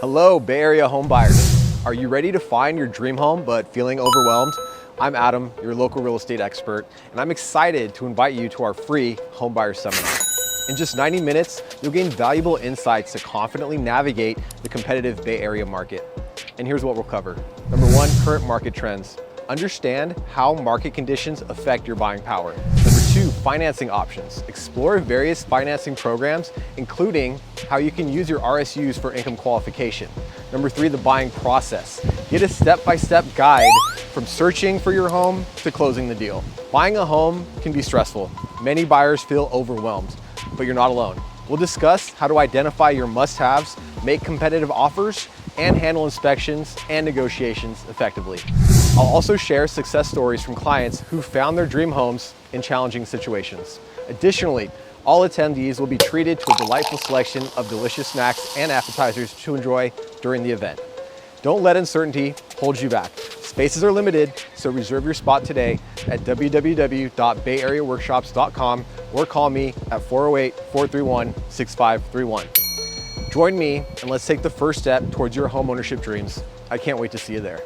Hello, Bay Area home buyers. Are you ready to find your dream home but feeling overwhelmed? I'm Adam, your local real estate expert, and I'm excited to invite you to our free home buyer seminar. In just 90 minutes, you'll gain valuable insights to confidently navigate the competitive Bay Area market. And here's what we'll cover. Number one, current market trends. Understand how market conditions affect your buying power. Number two, financing options. Explore various financing programs, including how you can use your RSUs for income qualification. Number three, the buying process. Get a step-by-step guide from searching for your home to closing the deal. Buying a home can be stressful. Many buyers feel overwhelmed, but you're not alone. We'll discuss how to identify your must-haves, make competitive offers, and handle inspections and negotiations effectively. I'll also share success stories from clients who found their dream homes in challenging situations. Additionally, all attendees will be treated to a delightful selection of delicious snacks and appetizers to enjoy during the event. Don't let uncertainty hold you back. Spaces are limited, so reserve your spot today at www.bayareaworkshops.com or call me at 408-431-6531. Join me and let's take the first step towards your homeownership dreams. I can't wait to see you there.